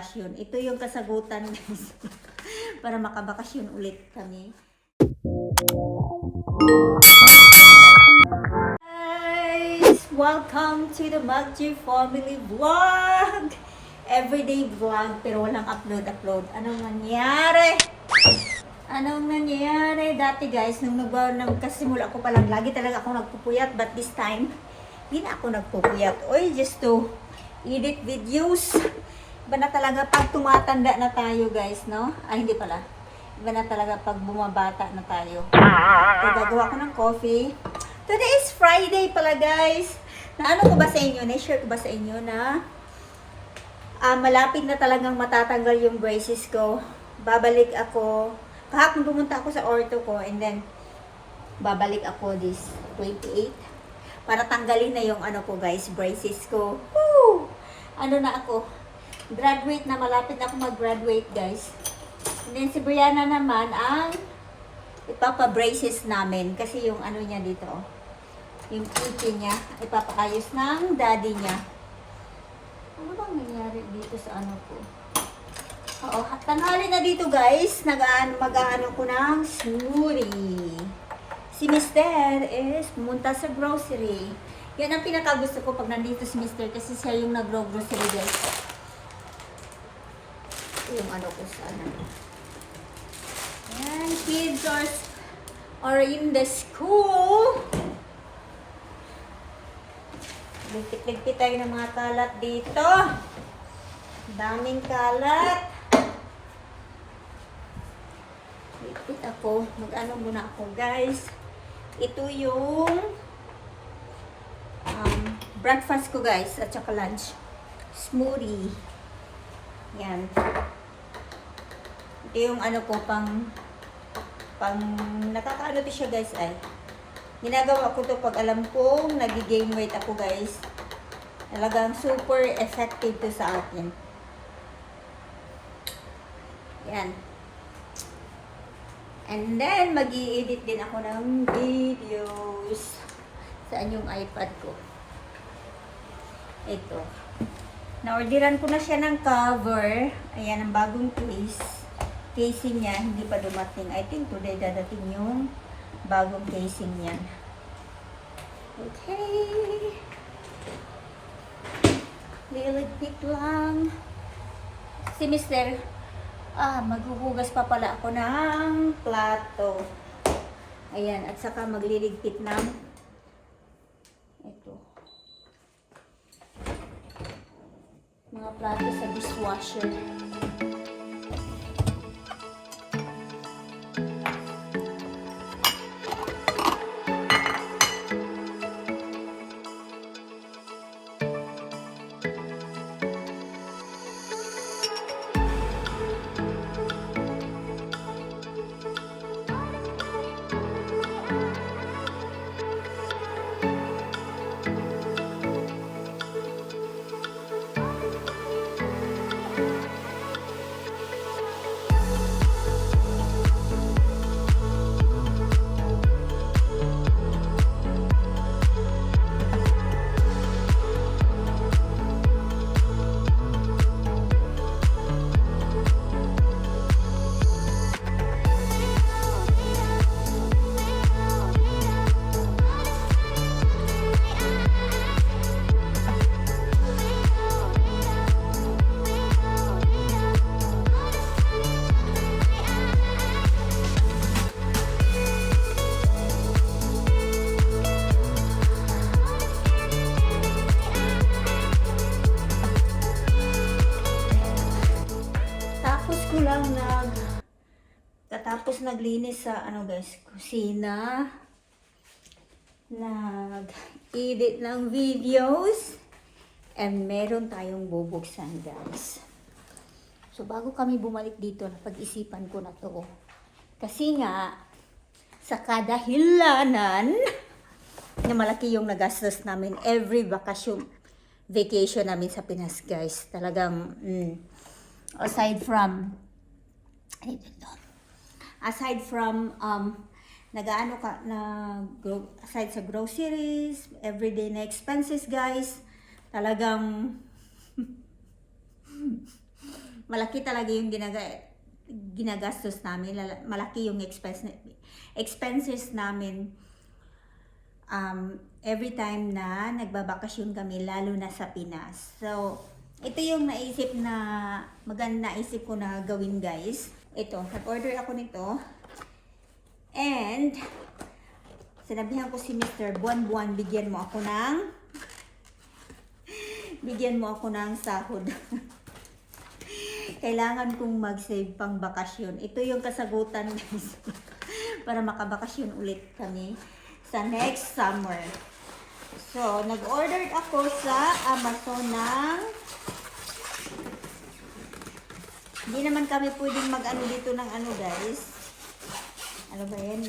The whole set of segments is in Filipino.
magbakasyon. Ito yung kasagutan guys. Para makabakasyon ulit kami. Guys, welcome to the Maggi Family Vlog. Everyday vlog pero walang upload. Anong nangyari? Dati guys, nung kasimula ko pa lang, lagi talaga ako nagpupuyat. But this time, hindi na ako nagpupuyat. Oy, just to edit videos. Iba na talaga pag tumatanda na tayo guys, no? Ay, hindi pala. Iba na talaga pag bumabata na tayo. So, gagawa ko ng coffee. Today is Friday pala guys. Naano ko ba sa inyo? Na-share ko ba sa inyo na malapit na talagang matatanggal yung braces ko. Babalik ako. Kahapon pumunta ako sa ortho ko and then babalik ako this 28 para tanggalin na yung ano ko guys, braces ko. Woo! Ano na ako? Graduate na, malapit na ako mag-graduate guys. And then si Brianna naman ang ipapa-braces namin kasi yung ano niya dito, yung kiki niya, ipapakayos ng daddy niya. Ano bang nangyari dito sa ano ko? Oo, tanghali na dito guys, mag-aano ko ng smoothie. Si Mr. is pumunta sa grocery. Yan ang pinakagusto ko pag nandito si Mr. kasi siya yung nag-grocery guys. Ito yung ano ko sana. Yan, kids are in the school. Ligpit-ligpit tayo ng mga kalat dito. Daming kalat. Ligpit ako. Mag-ano muna ako guys. Ito yung breakfast ko guys at saka lunch. Smoothie. Yan. Ito yung ano ko pang nakakaano to siya guys ay. Ginagawa ko to pag alam kong nag-gain weight ako guys. Talagang super effective to sa akin. Yan. And then, mag-i-edit din ako ng videos. Saan yung iPad ko? Ito. Na-orderan ko na siya ng cover. Ayan, ang bagong case. Casing niya, hindi pa dumating. I think today dadating yung bagong casing niyan. Okay. Liligpit lang. Si Mr. Maghuhugas pa pala ako ng plato. Ayan, at saka magliligpit ng ito. Mga plato sa dishwasher. Tapos naglinis sa ano guys, kusina. Nag-edit ng videos. And meron tayong bubuksan guys. So bago kami bumalik dito, napag-isipan ko na to. Kasi nga, sa kadahilanan na malaki yung nagastos namin every vacation namin sa Pinas guys. Talagang, aside from aside sa groceries, everyday na expenses guys, talagang malaki talaga yung ginagastos namin. Malaki yung expenses namin every time na nagbabakasyon kami, lalo na sa Pinas. So, ito yung naisip ko na gawin, guys. Ito, nag-order ako nito. And, sinabihan ko si Mr. Buwan-buwan, bigyan mo ako ng sahod. Kailangan kong mag-save pang bakasyon. Ito yung kasagutan, guys. Para makabakasyon ulit kami sa next summer. So, nag-order ako sa Amazon ng... Hindi naman kami pwedeng mag-ano dito ng ano, guys. Ano ba yan?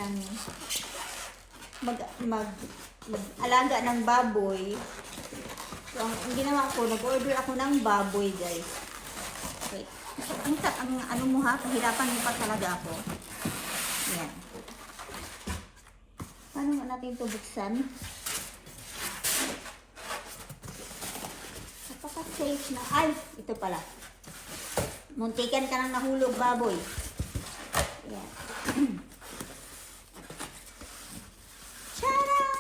Mag-alaga ng baboy. So, ang ginawa ko, nag-order ako ng baboy, guys. Wait. Ang ano mo ha? Pahirapan mo pa talaga ako. Yan. Paano nga natin ito buksan? Napaka-safe na. Ay! Ito pala. Muntikan ka nang nahulog, baboy. Yan. Charan!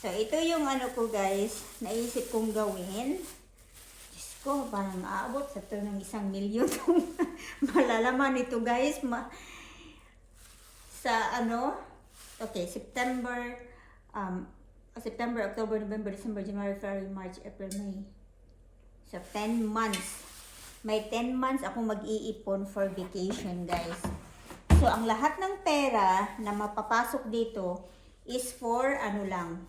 So, ito yung ano ko, guys. Naisip kong gawin. Diyos ko, parang aabot sa ito ng 1 milyon. Malalaman ito, guys. Sa ano, okay, September, October, November, December, January, February, March, April, May. So, 10 months. May 10 months ako mag-iipon for vacation, guys. So, ang lahat ng pera na mapapasok dito is for ano lang,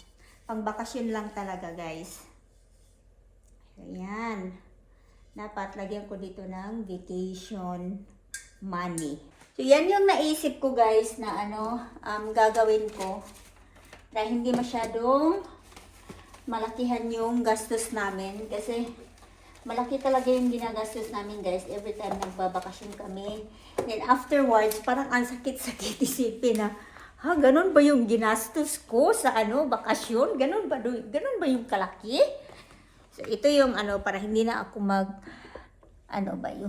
pang-bakasyon lang talaga, guys. Ayan. Dapat lagyan ko dito ng vacation money. So, yan yung naisip ko, guys, na ano, gagawin ko. Na hindi masyadong malakihan yung gastos namin. Kasi, malaki talaga yung ginagastos namin, guys, every time nagbabakasyon kami. Then, afterwards, parang ang sakit-sakit isipin na, ha, ganun ba yung ginastos ko sa ano, bakasyon? Ganun ba yung kalaki? So, ito yung ano, para hindi na ako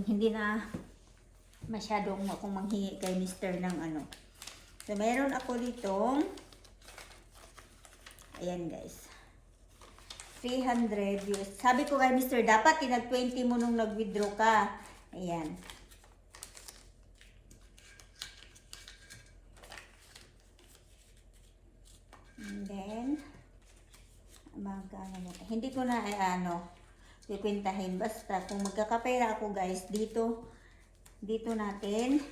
hindi na masyadong akong manghingi kay Mr. ng ano. So, meron ako ditong, ayan, guys, 300 US. Sabi ko kay Mr. dapat tinag-20 mo nung nag-withdraw ka. Ayan. And then, hindi ko na pikwintahin. Basta, kung magkakapera ako, guys, dito natin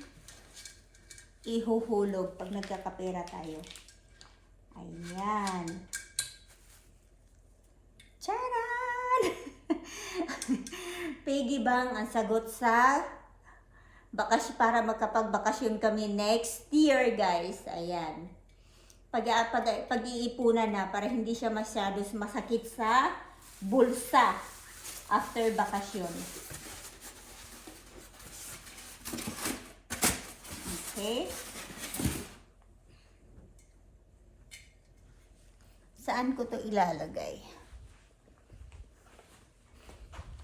ihuhulog pag nagkakapera tayo. Ayan. Charan! Piggy bank ang sagot sa para magkapagbakasyon kami next year, guys. Ayan. Pag-iipunan na para hindi siya masyado masakit sa bulsa after bakasyon. Okay? Saan ko to ilalagay?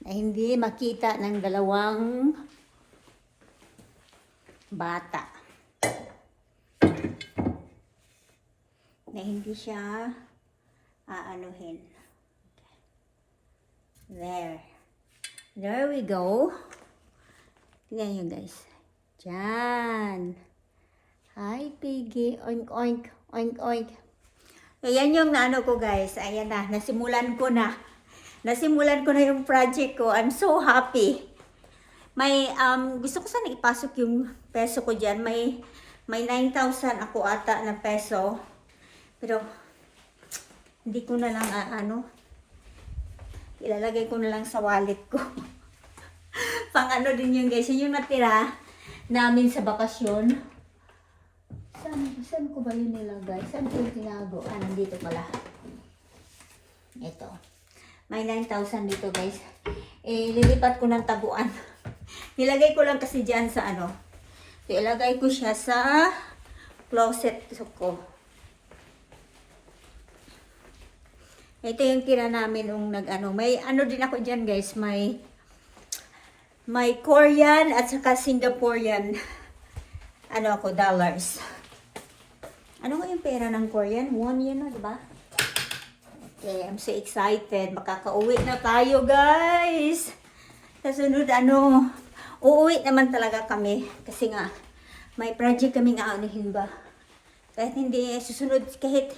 Na hindi makita ng dalawang bata. Na hindi siya aanuhin. There. There we go. Tingnan nyo, guys. Diyan. Hi, Piggy. Oink, oink. Oink, oink. Ayan yung naano ko, guys. Ayan na. Nasimulan ko na yung project ko. I'm so happy. May, gusto ko sana ipasok yung peso ko dyan. May 9,000 ako ata na peso. Pero, hindi ko na lang, ilalagay ko na lang sa wallet ko. Pang ano din yung guys. Yun yung natira namin sa bakasyon. Saan ko ba yun nilagay? Saan ko yung tinago? Nandito pala. Ito. May 9,000 dito, guys. Lilipat ko ng taguan. Nilagay ko lang kasi dyan sa So, ilagay ko siya sa closet ko. Ito yung tira namin nung May ano din ako dyan, guys. May May Korean at saka Singaporean, ano ako, dollars. Ano nga yung pera ng Korean? Won yun, di ba? Okay, I'm so excited. Makakauwi na tayo, guys. Sa sunod, uuwi naman talaga kami. Kasi nga, may project kami nga anuhin ba. Kahit hindi susunod, kahit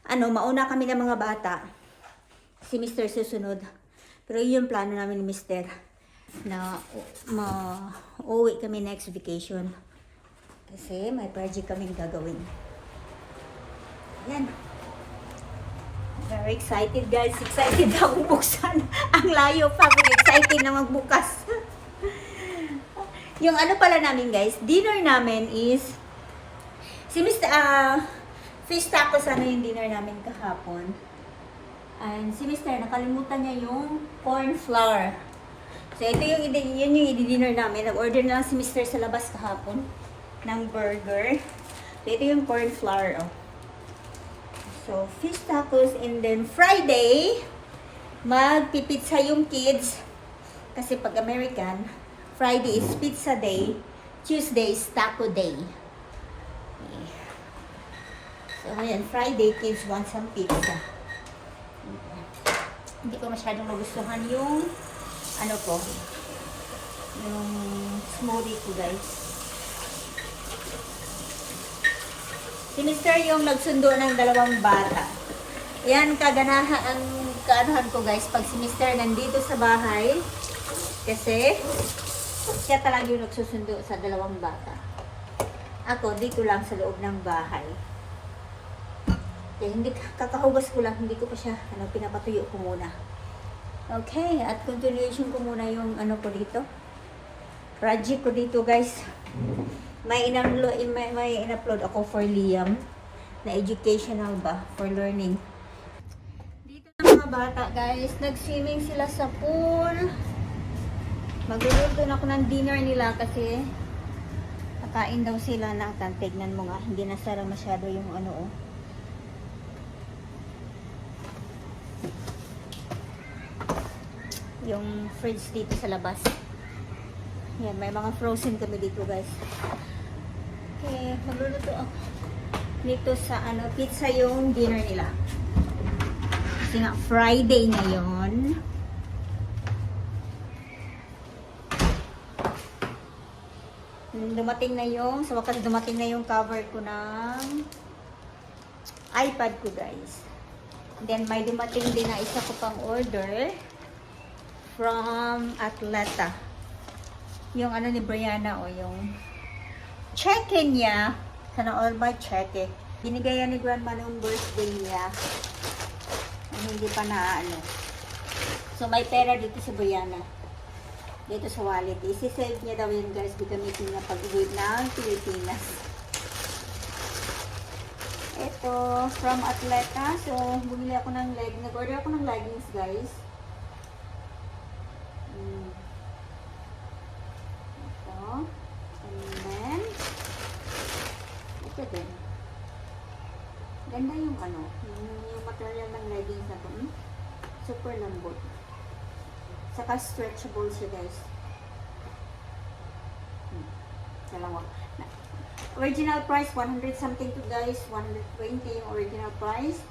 mauna kami ng mga bata. Si Mr. susunod. Pero yun yung plano namin ni Mr. Na uuwi kami next vacation. Kasi may project kaming gagawin. Yan. Very excited, guys. Excited ako buksan. Ang layo pa. Excited na magbukas. Yung pala namin, guys, dinner namin is si Mr. Fish tacos yung dinner namin kahapon. And si Mr. nakalimutan niya yung corn flour. So ito yung i-dinner namin. Nag-order na lang si Mr. sa labas kahapon ng burger. So ito yung corn flour, oh. So fish tacos, and then Friday magpipizza yung kids. Kasi pag American, Friday is pizza day, Tuesday is taco day. Okay. So ayan, Friday kids want some pizza. Hindi ko masyadong magustuhan yung yung smoothie ko, guys. Si Mr. yung nagsundo ng dalawang bata. Yan kaanuhan ko, guys, pag si Mr. nandito sa bahay. Kasi siya talaga yung nagsusundo sa dalawang bata. Ako dito lang sa loob ng bahay. Hindi kakahugas ko lang, hindi ko pa siya pinapatuyo ko muna. Okay, at continuation ko muna yung ko dito. Project ko dito, guys. May in-upload ako for Liam na educational ba, for learning. Dito ng mga bata, guys, nag-swimming sila sa pool. Magluluto na ako ng dinner nila kasi kakain daw sila na. Tignan mo nga, hindi nasara masyado yung yung fridge dito sa labas. Yan, may mga frozen kami dito, guys. Okay, magluluto ako dito sa pizza yung dinner nila. Kasi nga Friday ngayon. Sa wakas dumating na yung cover ko ng iPad ko, guys. Then may dumating din na isa ko pang order from Atleta. Yung ni Brianna, o yung check-in niya. Sana all by check-in. Binigay yan ni Grandma nung birthday niya. Hindi pa na So may pera dito si Brianna. Dito sa wallet. Isi-save niya daw yun, guys. Gagamitin niya pag-uwi ng Pilipinas. Ito, from Atleta. So, bumili ako ng nag-order ako ng leggings, guys. Ito. And then, ito din. Ganda yung yung material ng leggings na ito. Super lambot. Saka stretchable siya, guys. Dalawa. Original price, 100 something to, guys. 120 yung original price.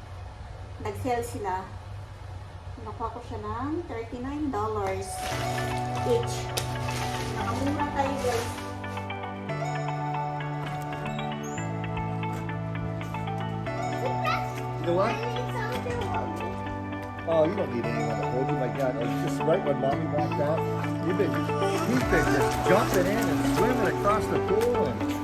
Nag-sale sila. Nakuha ko siya ng $39 each. Nakamura tayo, guys. You know what? Oh, you don't need anyone to hold you. My God, it's just right when Mommy walked out. He's been just jumping in and swimming across the pool and